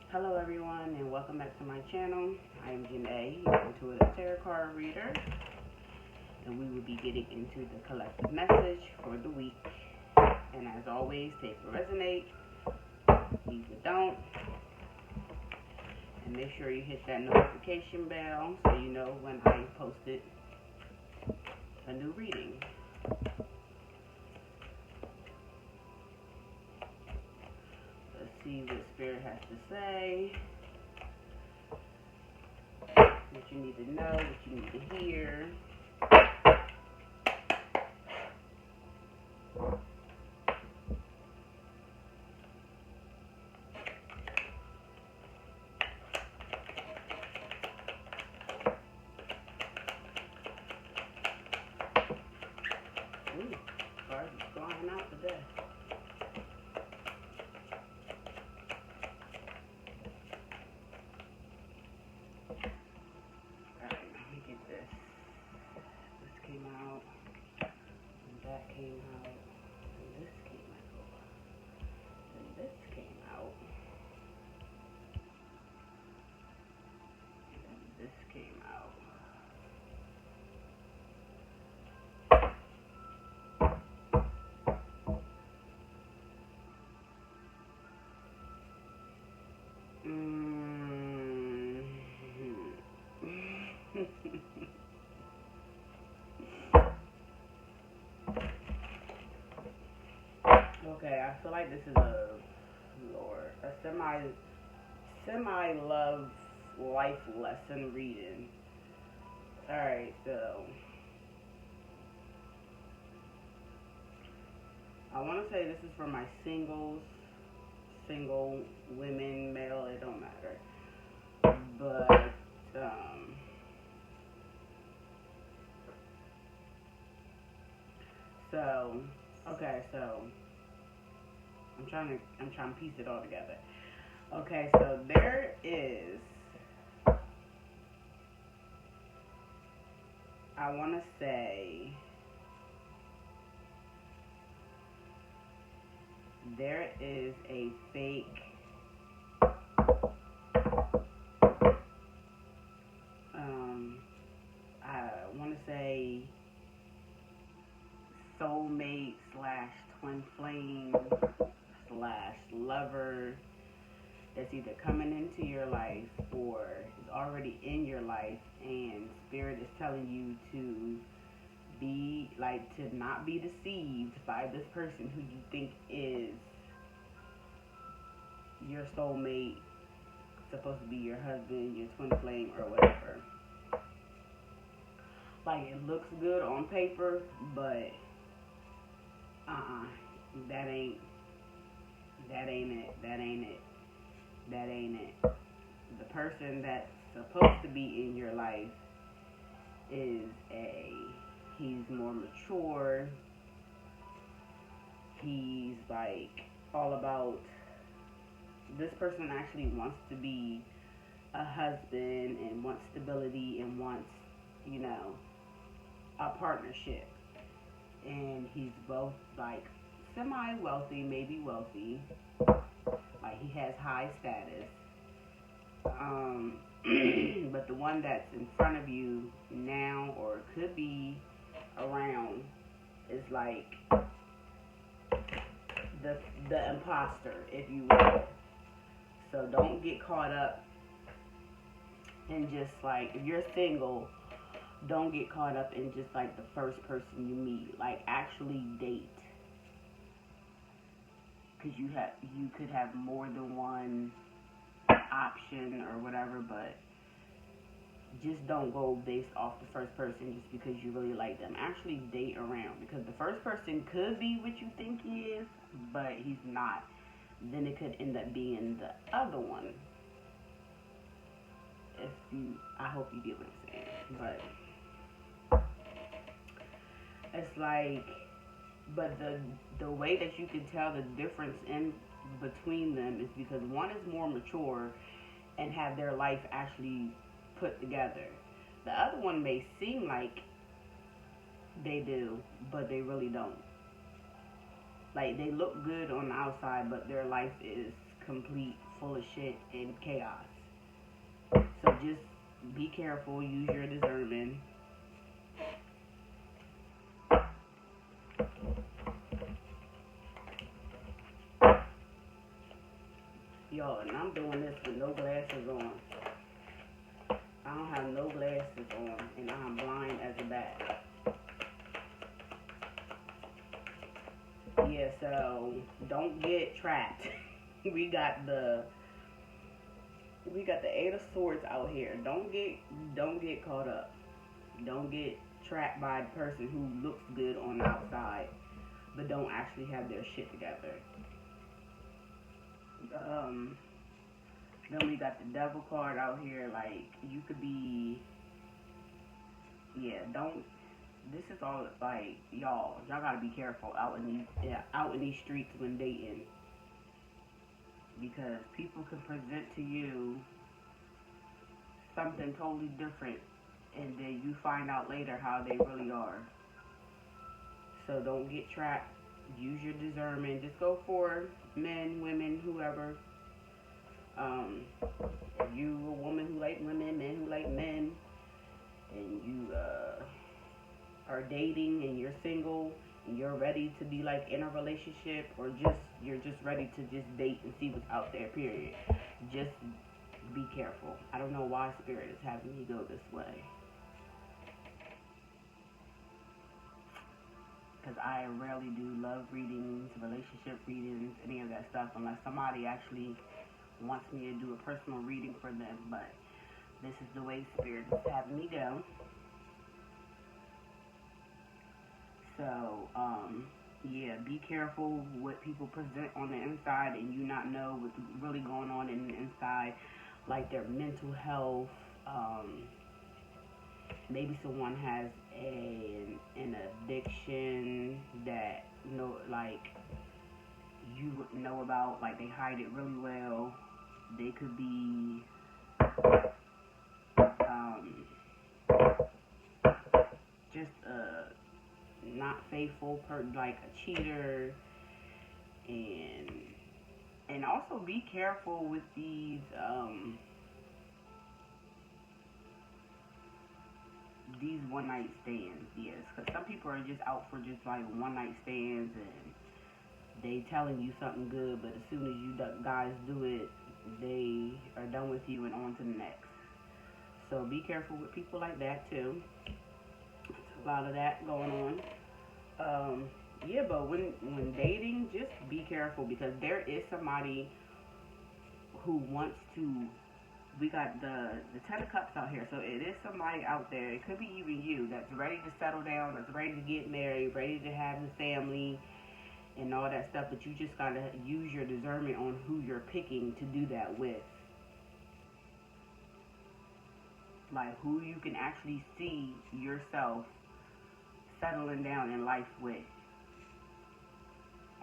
Hello everyone and welcome back to my channel. I am Janae, your intuitive tarot card reader, and we will be getting into the collective message for the week. And as always, take what resonate, leave what don't, and make sure you hit that notification bell so you know when I posted a new reading. Let's see what Spirit has to say, what you need to know, what you need to hear. Ooh, cards are flying out today. Alright, let me get this. This came out, and that came out, and this came out, and this came out, and this came out. Okay, I feel like this is a semi love life lesson reading. Alright, so I want to say this is for my single women, male, it don't matter. But so I'm trying to piece it all together. Okay, so there is, I want to say, there is a fake I want to say soulmate slash twin flame slash lover that's either coming into your life or is already in your life, and Spirit is telling you to be to not be deceived by this person who you think is your soulmate, supposed to be your husband, your twin flame, or whatever. Like, it looks good on paper, but that ain't it. The person that's supposed to be in your life he's more mature. He's all about, this person actually wants to be a husband and wants stability and wants, a partnership. And he's both semi-wealthy, maybe wealthy. He has high status. But the one that's in front of you now, or could be around, is the imposter, if you will. So don't get caught up in just if you're single, don't get caught up in just the first person you meet. Actually date, because you could have more than one option or whatever, but just don't go based off the first person just because you really like them. Actually date around, because the first person could be what you think he is, but he's not. Then it could end up being the other one. I hope you get what I'm saying. But it's but the way that you can tell the difference in between them is because one is more mature and have their life actually put together. The other one may seem like they do, but they really don't. They look good on the outside, but their life is complete full of shit and chaos. So just be careful, use your discernment. Y'all, and I'm doing this with no glasses on. I don't have no glasses on, and I'm blind as a bat. Yeah, so don't get trapped. we got the Eight of Swords out here. Don't get caught up. Don't get trapped by the person who looks good on the outside, but don't actually have their shit together. Then we got the Devil card out here. Like, you could be, yeah. Don't. This is all like, y'all gotta be careful out in these streets when dating, because people can present to you something totally different, and then you find out later how they really are. So don't get trapped. Use your discernment. Just go for men, women, whoever. If you a woman who like women, men who like men, and you are dating and you're single and you're ready to be like in a relationship, or you're just ready to just date and see what's out there, period. Just be careful. I don't know why Spirit is having me go this way, because I rarely do love readings, relationship readings, any of that stuff, unless somebody actually wants me to do a personal reading for them. But this is the way Spirit is having me go. So, yeah, be careful what people present on the inside, and you not know what's really going on in the inside, like their mental health. Maybe someone has an addiction that like you wouldn't know about, like they hide it really well. They could be just not faithful, like a cheater, and also be careful with these one night stands. Yes, because some people are just out for just like one night stands, and they telling you something good, but as soon as you guys do it, they are done with you and on to the next. So be careful with people like that too. There's a lot of that going on. Yeah, but when dating, just be careful, because there is somebody who wants to. We got the Ten of Cups out here, so it is somebody out there. It could be even you that's ready to settle down, that's ready to get married, ready to have a family, and all that stuff. But you just gotta use your discernment on who you're picking to do that with. Like, who you can actually see yourself settling down in life with,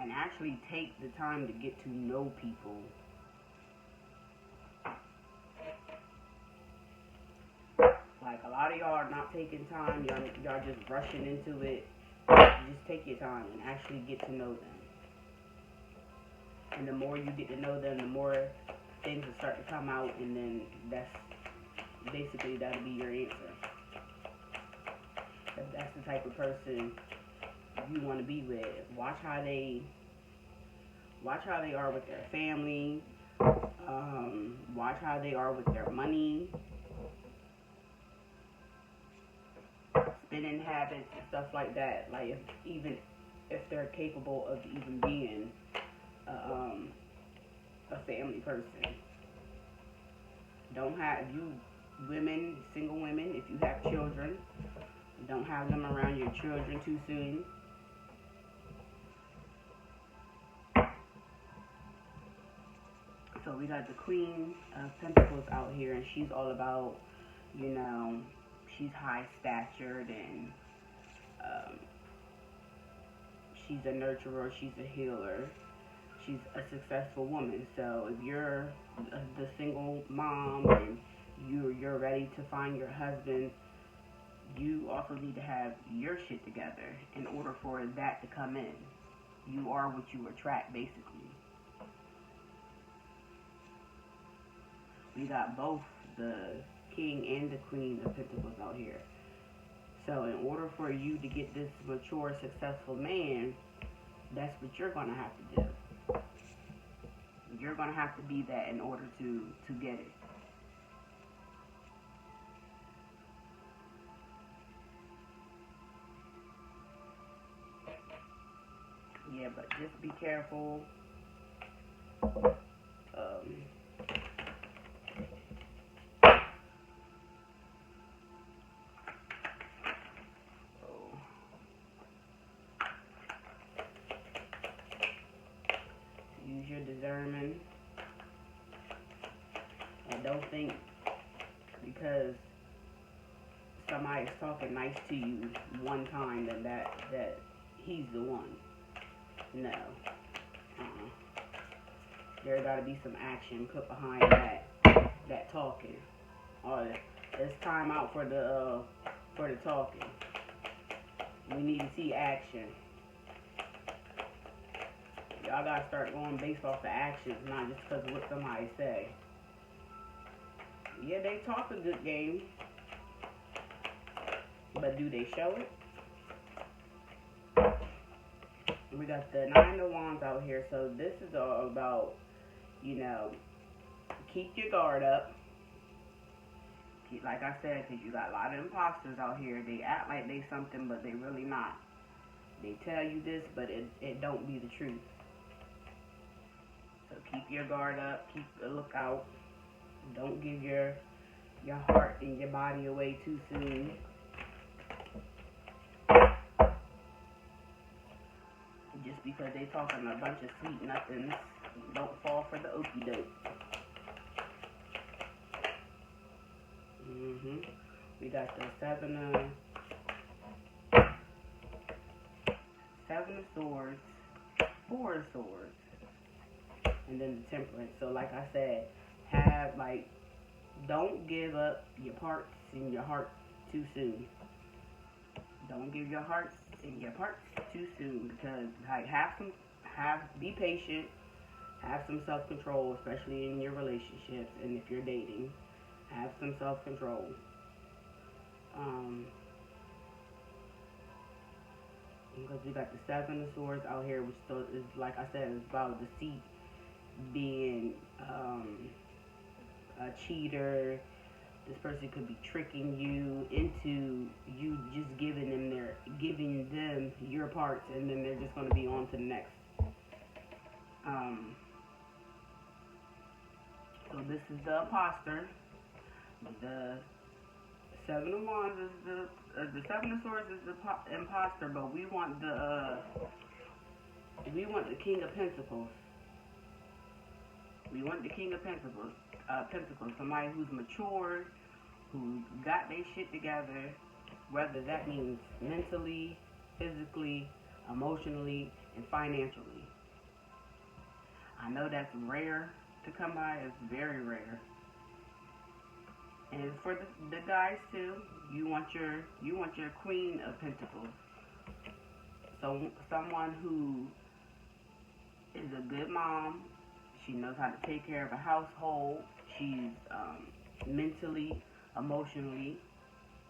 and actually take the time to get to know people. Like, a lot of y'all are not taking time. Y'all just rushing into it. Just take your time and actually get to know them. And the more you get to know them, the more things will start to come out, and then that'll be your answer. If that's the type of person you want to be with, watch how they are with their family. Watch how they are with their money, spending habits and stuff like that. Like, if they're capable of even being a family person. Don't have you women, single women, if you have children, don't have them around your children too soon. So we got the Queen of Pentacles out here, and she's all about, she's high statured, and she's a nurturer, she's a healer, she's a successful woman. So if you're the single mom and you're ready to find your husband, you also need to have your shit together in order for that to come in. You are what you attract, basically. We got both the King and the Queen of Pentacles out here. So in order for you to get this mature, successful man, that's what you're going to have to do. You're going to have to be that in order to get it. Yeah, but just be careful. Use your discernment. And don't think because somebody's talking nice to you one time that he's the one. No. There got to be some action put behind that talking. Or it's time out for the talking. We need to see action. Y'all gotta start going based off the actions, not just because of what somebody say. Yeah, they talk a good game, but do they show it? We got the Nine of Wands out here, so this is all about, keep your guard up. Like I said, because you got a lot of imposters out here. They act like they something, but they really not. They tell you this, but it don't be the truth. So keep your guard up. Keep a lookout. Don't give your heart and your body away too soon. Just because they talking a bunch of sweet nothings, don't fall for the okie doke. We got the Seven of Swords, Four of Swords, and then the Temperance. So like I said, don't give up your parts and your heart too soon. Don't give your heart and your parts too soon, because be patient, have some self-control, especially in your relationships, and if you're dating, have some self-control. Because we got the Seven of Swords out here, which is, like I said, is about deceit, being a cheater. This person could be tricking you into you just giving them your parts, and then they're just going to be on to the next. So this is the imposter. The Seven of Wands is the Seven of Swords is the imposter, but we want the King of Pentacles. We want the King of Pentacles. Somebody who's mature, who got their shit together, whether that means mentally, physically, emotionally, and financially. I know that's rare to come by. It's very rare. And for the guys too, you want your Queen of Pentacles. So someone who is a good mom. She knows how to take care of a household. She's mentally, emotionally,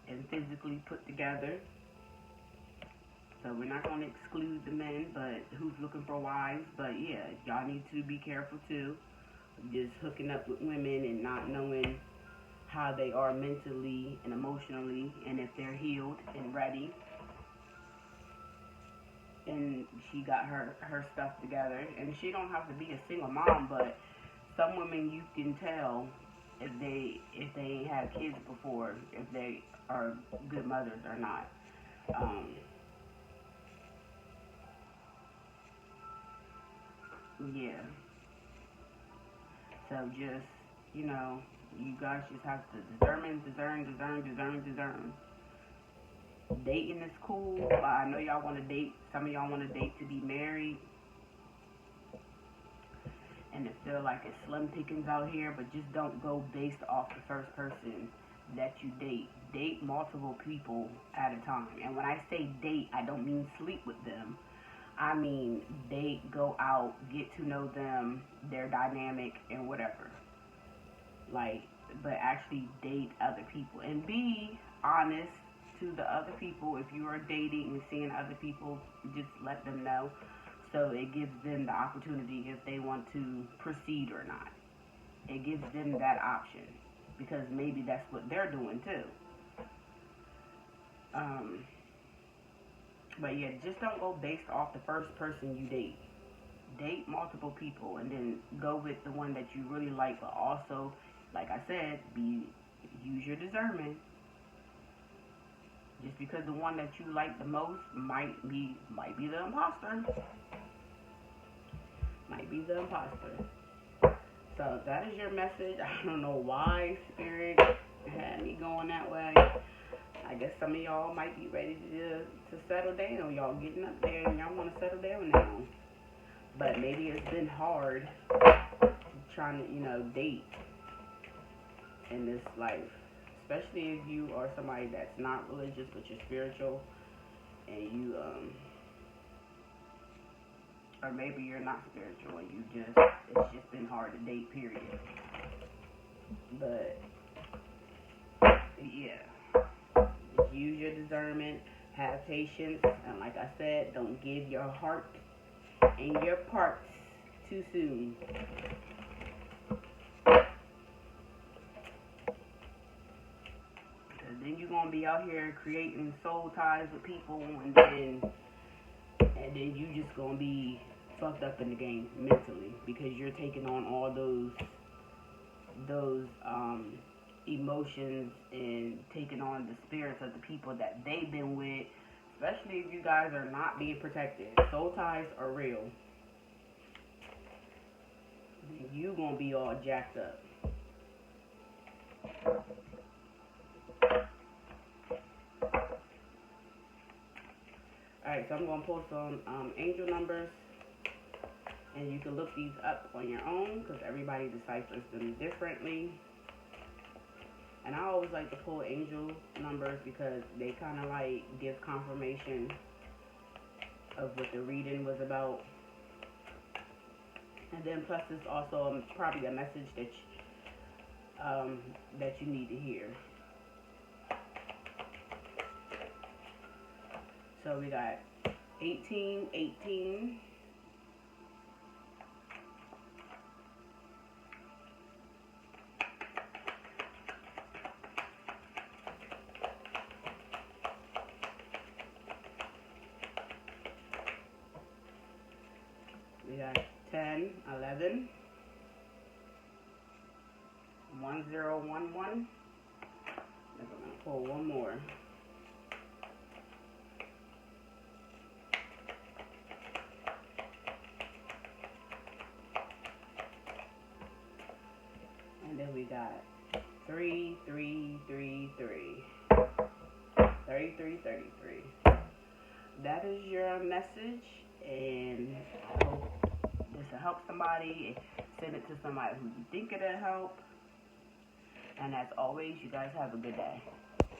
and physically put together. So we're not going to exclude the men, but who's looking for wives. But yeah, y'all need to be careful too. Just hooking up with women and not knowing how they are mentally and emotionally, and if they're healed and ready. And she got her stuff together, and she don't have to be a single mom, but some women you can tell if they ain't had kids before, if they are good mothers or not. Yeah. So just, you guys just have to discern. Dating is cool, but I know y'all want to date. Some of y'all want to date to be married, and it feel like it's slim pickings out here. But just don't go based off the first person that you date. Date multiple people at a time. And when I say date, I don't mean sleep with them. I mean date, go out, get to know them, their dynamic, and whatever. like, but actually date other people and be honest to the other people. If you are dating and seeing other people, just let them know, so it gives them the opportunity if they want to proceed or not. It gives them that option, because maybe that's what they're doing too. But yeah, just don't go based off the first person you date. Date multiple people and then go with the one that you really like, but also, like I said, use your discernment. Just because the one that you like the most might be the imposter. Might be the imposter. So that is your message. I don't know why Spirit had me going that way. I guess some of y'all might be ready to settle down. Y'all getting up there and y'all want to settle down now. But maybe it's been hard trying to, date in this life. Especially if you are somebody that's not religious but you're spiritual, and you, or maybe you're not spiritual and it's just been hard to date, period. But, yeah. Just use your discernment, have patience, and like I said, don't give your heart and your parts too soon. Because then you're going to be out here creating soul ties with people, and then you just going to be fucked up in the game mentally, because you're taking on all those emotions and taking on the spirits of the people that they've been with, especially if you guys are not being protected. Soul ties are real. You gonna be all jacked up. Alright, so I'm gonna post some angel numbers, and you can look these up on your own, because everybody deciphers them differently. And I always like to pull angel numbers because they kind of like give confirmation of what the reading was about. And then plus it's also probably a message that you need to hear. So we got 1818. We got 10, 11, 1011. I'm going to pull one more. And then we got 3333. 3333. That is your message, and I hope this will help somebody. Send it to somebody who you think it'll help. And as always, you guys have a good day.